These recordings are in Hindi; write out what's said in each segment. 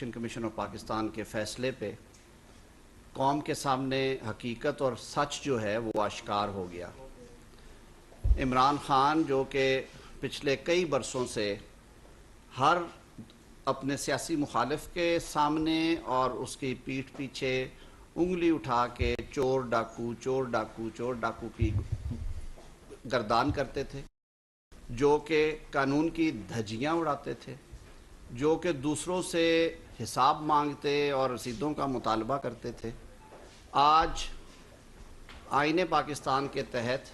इलेक्शन कमीशन ऑफ पाकिस्तान के फ़ैसले पे कौम के सामने हकीकत और सच जो है वो आश्कार हो गया। इमरान खान जो कि पिछले कई बरसों से हर अपने सियासी मुखालिफ के सामने और उसकी पीठ पीछे उंगली उठा के चोर डाकू चोर डाकू चोर डाकू की गर्दान करते थे, जो कि कानून की धज्जियां उड़ाते थे, जो कि दूसरों से हिसाब मांगते और रसीदों का मुतालबा करते थे, आज आईने पाकिस्तान के तहत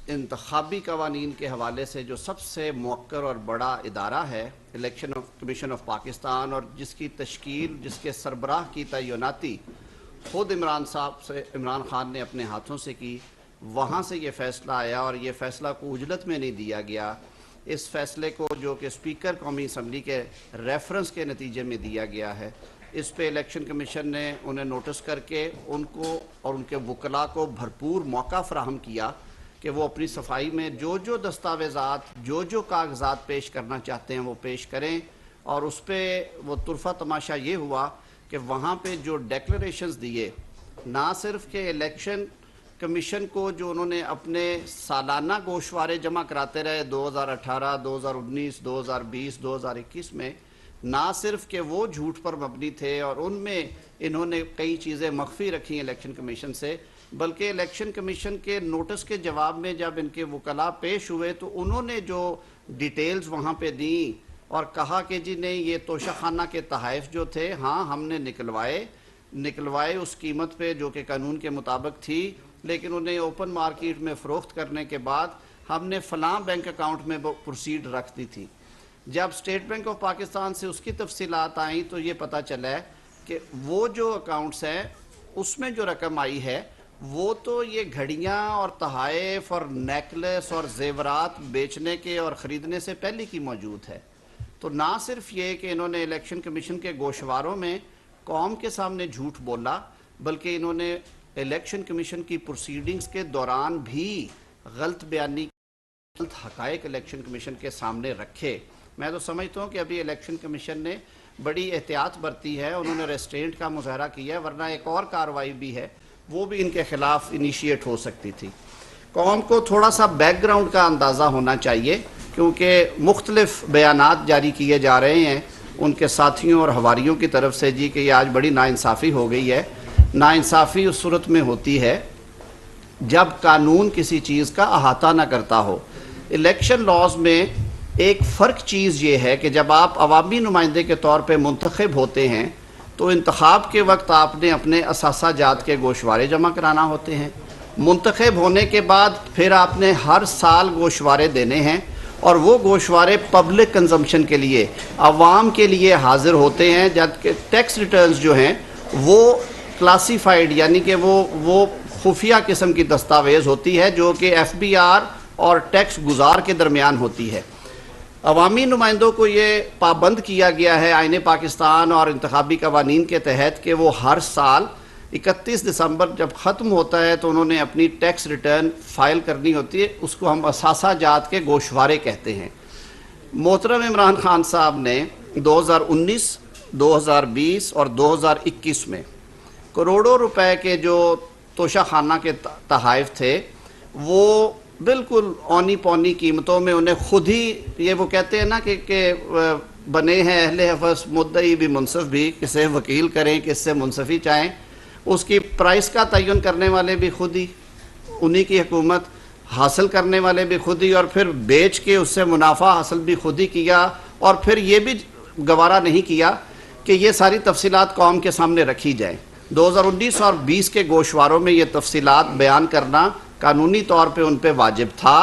इंतखाबी कवानीन के हवाले से जो सबसे मौक्कर और बड़ा इदारा है इलेक्शन कमीशन ऑफ पाकिस्तान, और जिसकी तश्कील, जिसके सरबराह की तैनाती ख़ुद इमरान खान ने अपने हाथों से की, वहाँ से ये फ़ैसला आया और ये फ़ैसला को उजलत में नहीं दिया गया। इस फ़ैसले को जो कि स्पीकर कौमी असम्बली के रेफरेंस के नतीजे में दिया गया है, इस पे इलेक्शन कमीशन ने उन्हें नोटिस करके उनको और उनके वकला को भरपूर मौका फ़राहम किया कि वो अपनी सफाई में जो जो दस्तावेज़ात, जो जो कागजात पेश करना चाहते हैं वो पेश करें। और उस पर वो तुरफा तमाशा ये हुआ कि वहाँ पे जो डेक्लरेशंस दिए, ना सिर्फ के इलेक्शन कमीशन को जो उन्होंने अपने सालाना गोशवारे जमा कराते रहे 2018, 2019, 2020, 2021 में, ना सिर्फ कि वो झूठ पर मबनी थे और उनमें इन्होंने कई चीज़ें मख्फी रखी इलेक्शन कमीशन से, बल्कि इलेक्शन कमीशन के नोटिस के जवाब में जब इनके वकला पेश हुए तो उन्होंने जो डिटेल्स वहाँ पे दी और कहा कि जी नहीं, ये तोशाखाना के तहाइफ जो थे, हाँ हमने निकलवाए उस कीमत पे जो कि कानून के मुताबिक थी, लेकिन उन्हें ओपन मार्केट में फ़रोख्त करने के बाद हमने फ़लाँ बैंक अकाउंट में प्रोसीड रख दी थी। जब स्टेट बैंक ऑफ पाकिस्तान से उसकी तफसीलात आई तो ये पता चला है कि वो जो अकाउंट्स हैं उसमें जो रकम आई है वो तो ये घड़ियाँ और तहाइफ और नेकलेस और जेवरात बेचने के और ख़रीदने से पहले की मौजूद है। तो ना सिर्फ ये कि इन्होंने इलेक्शन कमीशन के गोशवारों में कौम के सामने झूठ बोला, बल्कि इन्होंने इलेक्शन कमीशन की प्रोसीडिंग्स के दौरान भी गलत बयानी, गलत हक़ाइक़ इलेक्शन कमीशन के सामने रखे। मैं तो समझता हूँ कि अभी इलेक्शन कमीशन ने बड़ी एहतियात बरती है, उन्होंने रेस्ट्रेंट का मुजाहरा किया है, वरना एक और कार्रवाई भी है वो भी इनके ख़िलाफ़ इनिशिएट हो सकती थी। कौम को थोड़ा सा बैकग्राउंड का अंदाज़ा होना चाहिए, क्योंकि मुख्तलिफ बयानात जारी किए जा रहे हैं उनके साथियों और हवारियों की तरफ से जी कि ये आज बड़ी नाइंसाफ़ी हो गई है। नाइंसाफ़ी उस सूरत में होती है जब कानून किसी चीज़ का अहाता ना करता हो। इलेक्शन लॉज में एक फ़र्क चीज़ ये है कि जब आप अवामी नुमाइंदे के तौर पे मुंतखब होते हैं तो इंतखाब के वक्त आपने अपने असासा जात के गोशवारे जमा कराना होते हैं। मुंतखब होने के बाद फिर आपने हर साल गोशवारे देने हैं और वो गोशवारे पब्लिक कंजम्पशन के लिए, अवाम के लिए हाजिर होते हैं, जबकि टैक्स रिटर्न्स जो हैं वो क्लासीफाइड यानी कि वो खुफिया किस्म की दस्तावेज़ होती है जो कि FBR और टैक्स गुजार के दरमियान होती है। अवामी नुमाइंदों को ये पाबंद किया गया है आईने पाकिस्तान और इंतखाबी कवानीन के तहत कि वो हर साल 31 दिसंबर जब ख़त्म होता है तो उन्होंने अपनी टैक्स रिटर्न फ़ाइल करनी होती है। उसको हम असासा जात के गोशवारे कहते हैं। मोहतरम इमरान खान साहब ने 2019, 2020 और 2021 में करोड़ों रुपए के जो तोशाखाना के तहाइफ थे वो बिल्कुल औनी पौनी कीमतों में उन्हें खुद ही, ये वो कहते हैं ना कि बने हैं अहले हफ़स मुद्दई भी मुनसफ भी, किसे वकील करें किससे मुनसफ़ी चाहें, उसकी प्राइस का तयन करने वाले भी खुद ही, उन्हीं की हुकूमत, हासिल करने वाले भी खुद ही, और फिर बेच के उससे मुनाफा हासिल भी खुद ही किया, और फिर ये भी गवारा नहीं किया कि ये सारी तफसीलात कौम के सामने रखी जाए। 2019 और 20 के गोशवारों में ये तफसीलात बयान करना कानूनी तौर पे उन पे वाजिब था।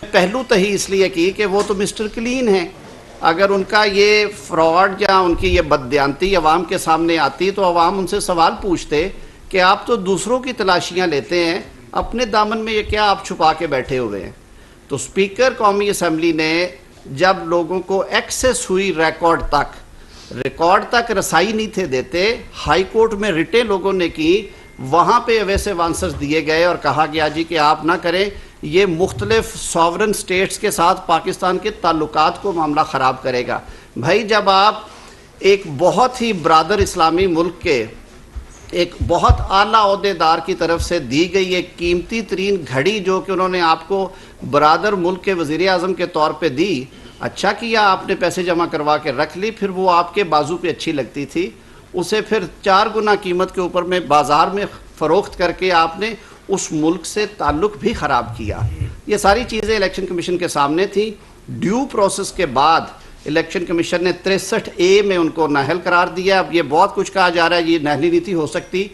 पहलू तही इसलिए की कि वो तो मिस्टर क्लीन हैं। अगर उनका ये फ्रॉड या उनकी ये बददियानती अवाम के सामने आती तो अवाम उनसे सवाल पूछते कि आप तो दूसरों की तलाशियाँ लेते हैं, अपने दामन में ये क्या आप छुपा के बैठे हुए हैं। तो स्पीकर कौमी असम्बली ने जब लोगों को एक्सेस हुई रिकॉर्ड तक रसाई नहीं थे देते, हाई कोर्ट में रिटें लोगों ने की, वहाँ पे अवैसे आंसर्स दिए गए और कहा गया जी कि आप ना करें, ये मुख्तलिफ सॉवरन स्टेट्स के साथ पाकिस्तान के ताल्लुकात को मामला ख़राब करेगा। भाई जब आप एक बहुत ही बरादर इस्लामी मुल्क के एक बहुत आला ओहदेदार की तरफ से दी गई एक कीमती तरीन घड़ी जो कि उन्होंने आपको बरादर मुल्क के वज़ीर आज़म के तौर पे दी, अच्छा किया आपने पैसे जमा करवा के रख ली, फिर वो आपके बाजू पे अच्छी लगती थी, उसे फिर 4 गुना कीमत के ऊपर में बाज़ार में फ़रोख्त करके आपने उस मुल्क से ताल्लुक़ भी ख़राब किया। ये सारी चीज़ें इलेक्शन कमीशन के सामने थी। ड्यू प्रोसेस के बाद इलेक्शन कमीशन ने 63A में उनको नाअहल करार दिया। अब ये बहुत कुछ कहा जा रहा है, ये नाअहली नीति हो सकती।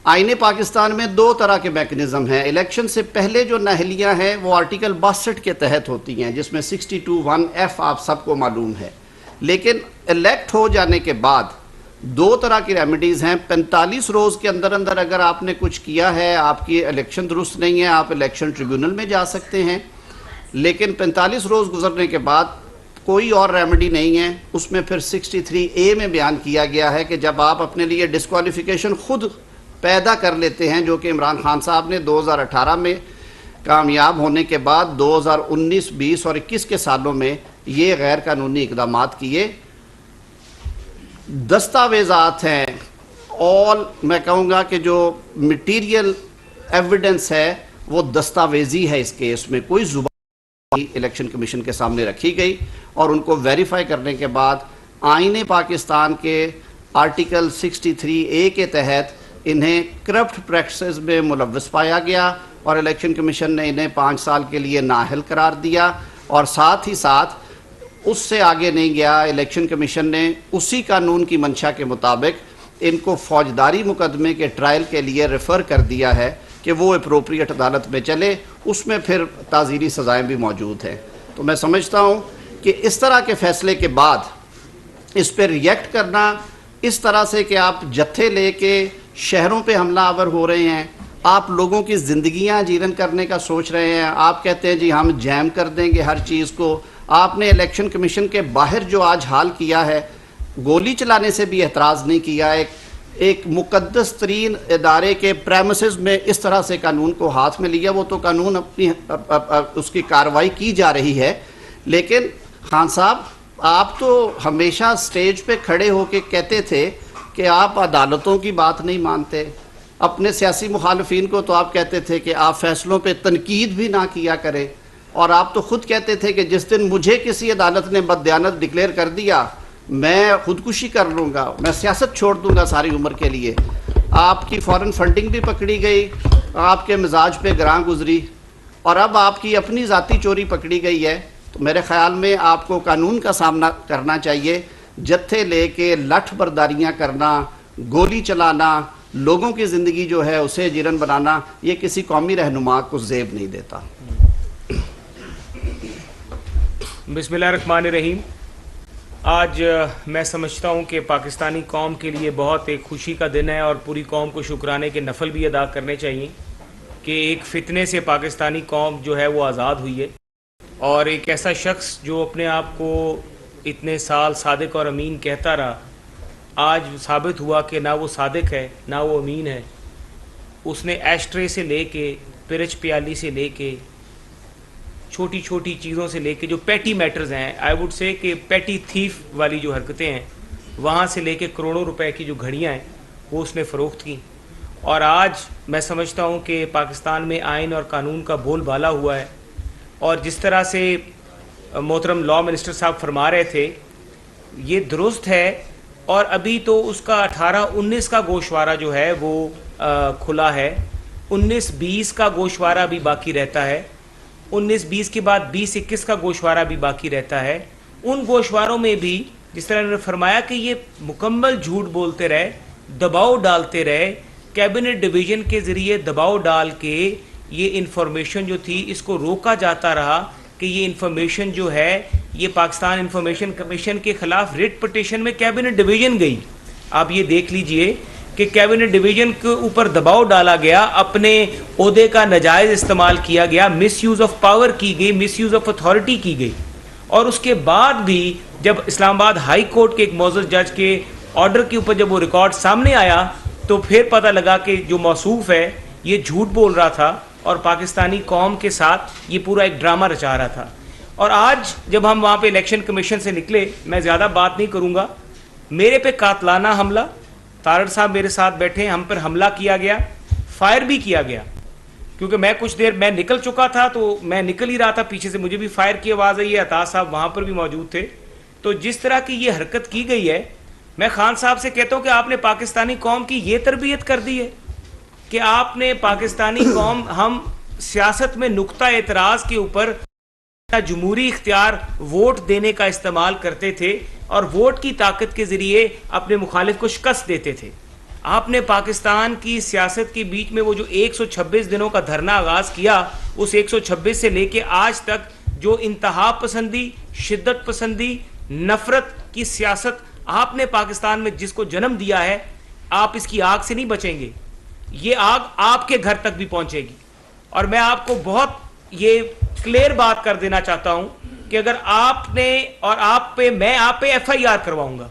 आईने पाकिस्तान में 2 तरह के मैकेनिज़्म हैं। इलेक्शन से पहले जो नाअहलियाँ हैं वो आर्टिकल 62 के तहत होती हैं, जिसमें 62(1)(f) आप सबको मालूम है। लेकिन इलेक्ट हो जाने के बाद 2 तरह की रेमेडीज़ हैं। 45 रोज़ के अंदर अंदर अगर आपने कुछ किया है, आपकी इलेक्शन दुरुस्त नहीं है, आप इलेक्शन ट्रिब्यूनल में जा सकते हैं। लेकिन 45 रोज़ गुजरने के बाद कोई और रेमेडी नहीं है। उसमें फिर 63A में बयान किया गया है कि जब आप अपने लिए डिस्क्वालिफिकेशन खुद पैदा कर लेते हैं, जो कि इमरान खान साहब ने 2018 में कामयाब होने के बाद 2019, 20 और 21 के सालों में ये गैर कानूनी इक़दाम किए। दस्तावेज़ात हैं, ऑल मैं कहूँगा कि जो मटीरियल एविडेंस है वो दस्तावेजी है। इस केस में कोई जुबान इलेक्शन कमीशन के सामने रखी गई और उनको वेरीफाई करने के बाद आईने पाकिस्तान के आर्टिकल 63A के तहत इन्हें करप्ट प्रैक्टिसेस में मुलव्वस पाया गया और इलेक्शन कमीशन ने इन्हें 5 साल के लिए नाअहल करार दिया। और साथ ही साथ उससे आगे नहीं गया, इलेक्शन कमीशन ने उसी कानून की मंशा के मुताबिक इनको फौजदारी मुकदमे के ट्रायल के लिए रेफ़र कर दिया है कि वो अप्रोप्रिएट अदालत में चले, उसमें फिर ताज़ीरी सज़ाएँ भी मौजूद हैं। तो मैं समझता हूँ कि इस तरह के फ़ैसले के बाद इस पर रिएक्ट करना इस तरह से कि आप जत्थे लेके शहरों पे हमलावर हो रहे हैं, आप लोगों की ज़िंदगियाँ जीवन करने का सोच रहे हैं, आप कहते हैं जी हम जैम कर देंगे हर चीज़ को। आपने इलेक्शन कमीशन के बाहर जो आज हाल किया है, गोली चलाने से भी एतराज़ नहीं किया। एक मुकद्दस तरीन इदारे के प्रेमिसेस में इस तरह से कानून को हाथ में लिया। वो तो कानून अपनी उसकी कार्रवाई की जा रही है। लेकिन खान साहब, आप तो हमेशा स्टेज पे खड़े होके कहते थे कि आप अदालतों की बात नहीं मानते। अपने सियासी मुखालफिन को तो आप कहते थे कि आप फैसलों पे तनकीद भी ना किया करें। और आप तो खुद कहते थे कि जिस दिन मुझे किसी अदालत ने बददियानत डिक्लेयर कर दिया, मैं खुदकुशी कर लूँगा, मैं सियासत छोड़ दूँगा सारी उम्र के लिए। आपकी फ़ॉरेन फंडिंग भी पकड़ी गई, आपके मिजाज पे ग्रां गुजरी, और अब आपकी अपनी ज़ाती चोरी पकड़ी गई है। तो मेरे ख़्याल में आपको कानून का सामना करना चाहिए। जत्थे लेके लठ बर्दारियाँ करना, गोली चलाना, लोगों की ज़िंदगी जो है उसे जीरन बनाना, ये किसी कौमी रहनुमा को ज़ेब नहीं देता। बिस्मिल्लाहिर्रहमानिर्रहीम। आज मैं समझता हूँ कि पाकिस्तानी कौम के लिए बहुत एक खुशी का दिन है और पूरी कौम को शुक्राने के नफल भी अदा करने चाहिए कि एक फितने से पाकिस्तानी कौम जो है वो आज़ाद हुई है। और एक ऐसा शख्स जो अपने आप को इतने साल सादिक और अमीन कहता रहा, आज साबित हुआ कि ना वो सादिक है ना वो अमीन है। उसने एशट्रे से लेके, पिरच प्याली से लेके, छोटी छोटी चीज़ों से लेके, जो पैटी मैटर्स हैं, आई वुड से कि पैटी थीफ वाली जो हरकतें हैं, वहाँ से लेके करोड़ों रुपए की जो घड़ियाँ हैं वो उसने फ़रोख्त की। और आज मैं समझता हूँ कि पाकिस्तान में आइन और कानून का बोलबाला हुआ है। और जिस तरह से मोहतरम लॉ मिनिस्टर साहब फरमा रहे थे, ये दुरुस्त है। और अभी तो उसका 18-19 का गोशवारा जो है वो खुला है, 19-20 का गोशवारा भी बाकी रहता है, 19-20 के बाद 20-21 का गोशवारा भी बाकी रहता है। उन गोशवारों में भी जिस तरह उन्होंने फरमाया कि ये मुकम्मल झूठ बोलते रहे, दबाव डालते रहे, कैबिनेट डिवीज़न के ज़रिए दबाव डाल के ये इन्फॉर्मेशन जो थी इसको रोका जाता रहा कि ये इन्फॉर्मेशन जो है ये पाकिस्तान इंफॉर्मेशन कमीशन के ख़िलाफ़ रिट पिटीशन में कैबिनेट डिवीज़न गई। आप ये देख लीजिए कि कैबिनेट डिवीज़न के ऊपर दबाव डाला गया, अपने ओहदे का नाजायज़ इस्तेमाल किया गया, मिस यूज़ ऑफ पावर की गई, मिस यूज़ ऑफ अथॉरिटी की गई। और उसके बाद भी जब इस्लामाबाद हाई कोर्ट के एक मौजूद जज के ऑर्डर के ऊपर जब वो रिकॉर्ड सामने आया तो फिर पता लगा कि जो मौसूफ है ये झूठ बोल रहा था और पाकिस्तानी कौम के साथ ये पूरा एक ड्रामा रचा रहा था। और आज जब हम वहाँ पे इलेक्शन कमीशन से निकले, मैं ज़्यादा बात नहीं करूँगा, मेरे पे कातलाना हमला, तारड़ साहब मेरे साथ बैठे, हम पर हमला किया गया, फायर भी किया गया, क्योंकि मैं कुछ देर मैं निकल चुका था, तो मैं निकल ही रहा था, पीछे से मुझे भी फायर की आवाज़ आई है, अताज साहब वहाँ पर भी मौजूद थे। तो जिस तरह की ये हरकत की गई है, मैं खान साहब से कहता हूँ कि आपने पाकिस्तानी कौम की ये तरबियत कर दी है कि आपने पाकिस्तानी कौम, हम सियासत में नुक्ता एतराज़ के ऊपर जमहूरी इख्तियार वोट देने का इस्तेमाल करते थे और वोट की ताकत के ज़रिए अपने मुखालिफ को शिकस्त देते थे। आपने पाकिस्तान की सियासत के बीच में वो जो 126 दिनों का धरना आगाज़ किया, उस 126 से लेके आज तक जो इंतहा पसंदी, शिद्दत पसंदी, नफरत की सियासत आपने पाकिस्तान में जिसको जन्म दिया है, आप इसकी आग से नहीं बचेंगे। ये आग आपके घर तक भी पहुंचेगी। और मैं आपको बहुत ये क्लियर बात कर देना चाहता हूं कि अगर आपने और आप पे, मैं आप पे FIR करवाऊंगा,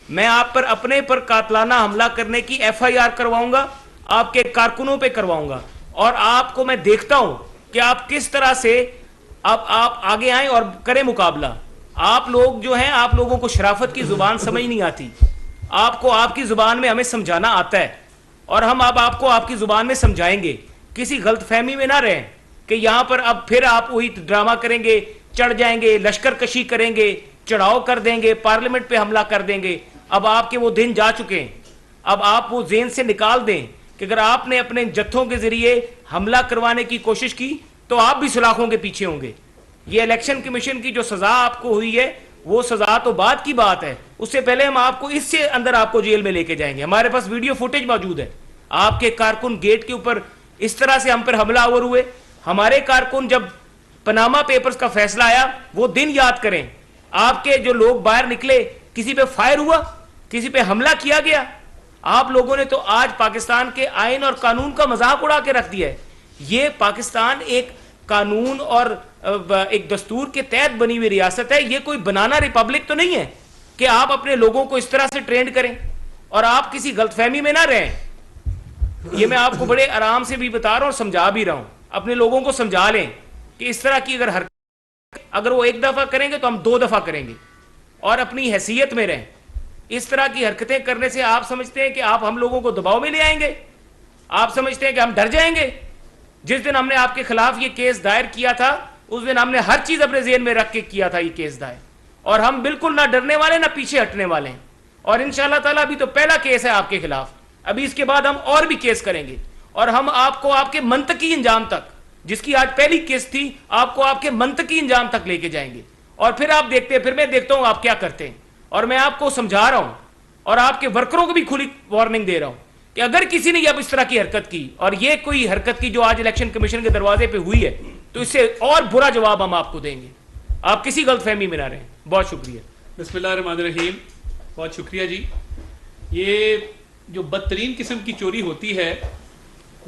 मैं आप पर अपने पर कातलाना हमला करने की FIR करवाऊंगा, आपके कारकुनों पे करवाऊंगा, और आपको मैं देखता हूं कि आप किस तरह से अब आप आगे आए और करें मुकाबला। आप लोग जो हैं, आप लोगों को शराफत की जुबान समझ नहीं आती, आपको आपकी जुबान में हमें समझाना आता है, और हम अब आपको आपकी जुबान में समझाएंगे। किसी गलतफहमी में ना रहें कि यहां पर अब फिर आप वही ड्रामा करेंगे, चढ़ जाएंगे, लश्कर कशी करेंगे, चढ़ाव कर देंगे, पार्लियामेंट पे हमला कर देंगे। अब आपके वो दिन जा चुके हैं। अब आप वो जेन से निकाल दें कि अगर आपने अपने जत्थों के जरिए हमला करवाने की कोशिश की तो आप भी सलाखों के पीछे होंगे। ये इलेक्शन कमीशन की जो सजा आपको हुई है, वो सजा तो बाद की बात है, उससे पहले हम आपको इससे अंदर आपको जेल में लेके जाएंगे। हमारे पास वीडियो फुटेज मौजूद है, आपके कारकुन गेट के ऊपर इस तरह से हम पर हमलावर हुए। हमारे कारकुन, जब पनामा पेपर्स का फैसला आया, वो दिन याद करें, आपके जो लोग बाहर निकले, किसी पे फायर हुआ, किसी पे हमला किया गया। आप लोगों ने तो आज पाकिस्तान के आइन और कानून का मजाक उड़ा के रख दिया है। ये पाकिस्तान एक कानून और एक दस्तूर के तहत बनी हुई रियासत है, ये कोई बनाना रिपब्लिक तो नहीं है कि आप अपने लोगों को इस तरह से ट्रेंड करें और आप किसी गलतफहमी में ना रहें। ये मैं आपको बड़े आराम से भी बता रहा हूं और समझा भी रहा हूं। अपने लोगों को समझा लें कि इस तरह की अगर वो एक दफा करेंगे तो हम 2 दफा करेंगे, और अपनी हैसियत में रहें। इस तरह की हरकतें करने से आप समझते हैं कि आप हम लोगों को दबाव में ले आएंगे, आप समझते हैं कि हम डर जाएंगे। जिस दिन हमने आपके खिलाफ ये केस दायर किया था, उस दिन हमने हर चीज अपने जेहन में रख के किया था ये केस दायर, और हम बिल्कुल ना डरने वाले ना पीछे हटने वाले हैं। और इंशाल्लाह ताला अभी तो पहला केस है आपके खिलाफ, अभी इसके बाद हम और भी केस करेंगे, और हम आपको आपके मंतकी इंजाम तक, जिसकी आज पहली केस थी, आपको आपके मंतकी इंजाम तक लेके जाएंगे। और फिर आप देखते हैं, फिर मैं देखता हूं आप क्या करते हैं। और मैं आपको समझा रहा हूं और आपके वर्करों को भी खुली वार्निंग दे रहा हूं कि अगर किसी ने अब इस तरह की हरकत की, और ये कोई हरकत की जो आज इलेक्शन कमीशन के दरवाजे पे हुई है, तो इससे और बुरा जवाब हम आपको देंगे। आप किसी गलतफहमी में ना रहें। बहुत शुक्रिया। बिस्मिल्लाहिर्रहमानिर्रहीम। बहुत शुक्रिया जी। ये जो बदतरीन किस्म की चोरी होती है,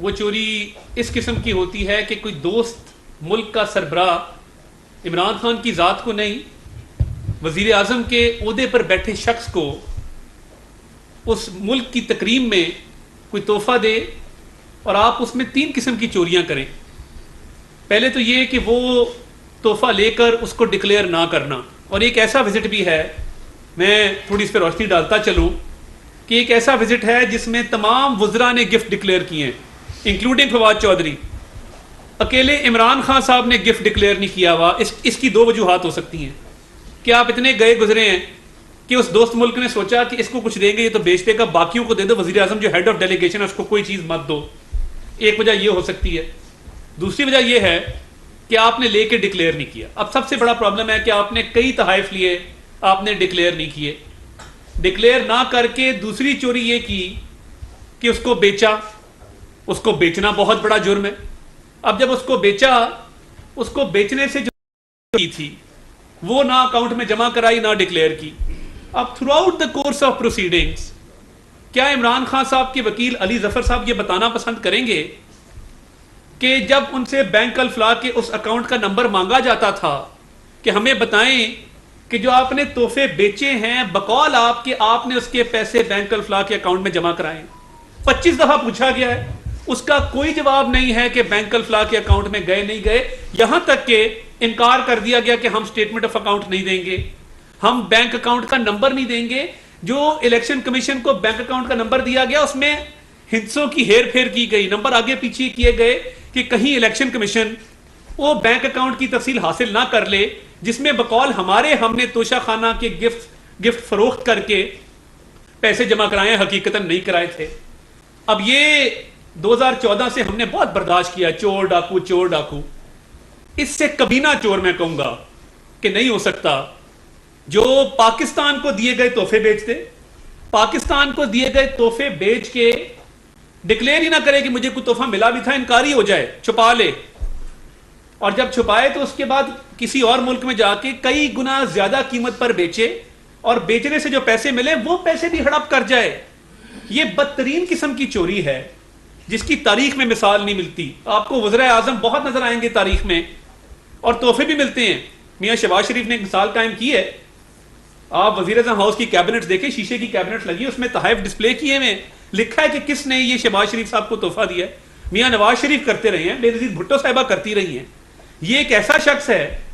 वो चोरी इस किस्म की होती है कि कोई दोस्त मुल्क का सरबराह इमरान खान की ज़ात को नहीं, वज़ीर आज़म के ओहदे पर बैठे शख्स को उस मुल्क की तकरीम में कोई तोहफा दे, और आप उसमें 3 किस्म की चोरियां करें। पहले तो ये कि वो तोहफा लेकर उसको डिक्लेयर ना करना, और एक ऐसा विजिट भी है, मैं थोड़ी इस पर रोशनी डालता चलूँ कि एक ऐसा विजिट है जिसमें तमाम वज़रा ने गिफ्ट डिक्लेयर किए हैं, इंक्लूडिंग फवाद चौधरी। अकेले इमरान खान साहब ने गिफ्ट डिक्लेयर नहीं किया हुआ। इसकी 2 वजूहात हो सकती हैं कि आप इतने गए गुजरे हैं कि उस दोस्त मुल्क ने सोचा कि इसको कुछ देंगे, ये तो बेच देगा, बाकियों को दे दो, वज़ीर आज़म जो हेड ऑफ डेलीगेशन है उसको कोई चीज़ मत दो। एक वजह ये हो सकती है। दूसरी वजह यह है कि आपने लेके डिक्लेयर नहीं किया। अब सबसे बड़ा प्रॉब्लम है कि आपने कई तहाइफ लिए, आपने डिक्लेयर नहीं किए। डिक्लेयर ना करके दूसरी चोरी ये की कि उसको बेचा। उसको बेचना बहुत बड़ा जुर्म है। अब जब उसको बेचा, उसको बेचने से जो की थी वो ना अकाउंट में जमा कराई, ना डिक्लेयर की। अब through out the course of proceedings क्या इमरान खान साहब के वकील अली जफर साहब ये बताना पसंद करेंगे कि जब उनसे बैंक अल-फलाह के उस अकाउंट का नंबर मांगा जाता था कि हमें बताएं कि जो आपने तोहफे बेचे हैं, बकौल आपके आपने उसके पैसे बैंक अल-फलाह के अकाउंट में जमा कराएं। 25 दफा पूछा गया है, उसका कोई जवाब नहीं है कि बैंक अल-फलाह के अकाउंट में गए नहीं गए। यहां तक कि इनकार कर दिया गया कि हम स्टेटमेंट ऑफ अकाउंट नहीं देंगे, हम बैंक अकाउंट का नंबर नहीं देंगे। जो इलेक्शन कमीशन को बैंक अकाउंट का नंबर दिया गया उसमें हिस्सों की हेर फेर की गई, नंबर आगे पीछे किए गए कि कहीं इलेक्शन कमीशन वो बैंक अकाउंट की तफसील हासिल ना कर ले जिसमें बकौल हमने तोशा खाना के गिफ्ट फरोख्त करके पैसे जमा कराए, हकीकतन नहीं कराए थे। अब ये 2014 से हमने बहुत बर्दाश्त किया, चोर डाकू। इससे कबीना चोर मैं कहूंगा कि नहीं हो सकता जो पाकिस्तान को दिए गए तोहफे बेच दे, पाकिस्तान को दिए गए तोहफे बेच के डिक्लेयर ही ना करे कि मुझे कोई तोहफा मिला भी था, इनकारी हो जाए, छुपा ले, और जब छुपाए तो उसके बाद किसी और मुल्क में जाके कई गुना ज्यादा कीमत पर बेचे और बेचने से जो पैसे मिले वो पैसे भी हड़प कर जाए। ये बदतरीन किस्म की चोरी है जिसकी तारीख में मिसाल नहीं मिलती। आपको वज़ीर आज़म बहुत नजर आएंगे तारीख में, और तोहफे भी मिलते हैं। मियां शहबाज शरीफ ने एक मिसाल कायम की है, आप वज़ीर आज़म हाउस की कैबिनेट देखें, शीशे की कैबिनेट लगी है, उसमें तहफ़ डिस्प्ले किए हुए, लिखा है कि किसने ये शहबाज शरीफ साहब को तोहफा दिया है। मियां नवाज शरीफ करते रहे हैं, बेनज़ीर भुट्टो साहिबा करती रही हैं। ये एक ऐसा शख्स है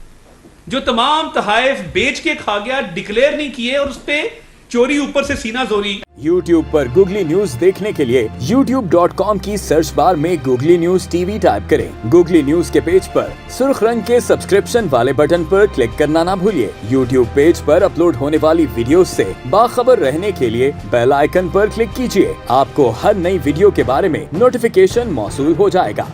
जो तमाम तहफ़ बेच के खा गया, डिक्लेयर नहीं किए, और उस पर चोरी ऊपर से सीना जोरी। YouTube पर गूगली न्यूज देखने के लिए youtube.com की सर्च बार में गूगली न्यूज टीवी टाइप करें। गूगली न्यूज के पेज पर सुर्ख रंग के सब्सक्रिप्शन वाले बटन पर क्लिक करना ना भूलिए। YouTube पेज पर अपलोड होने वाली वीडियोस से बाखबर रहने के लिए बेल आइकन पर क्लिक कीजिए। आपको हर नई वीडियो के बारे में नोटिफिकेशन मौसूल हो जाएगा।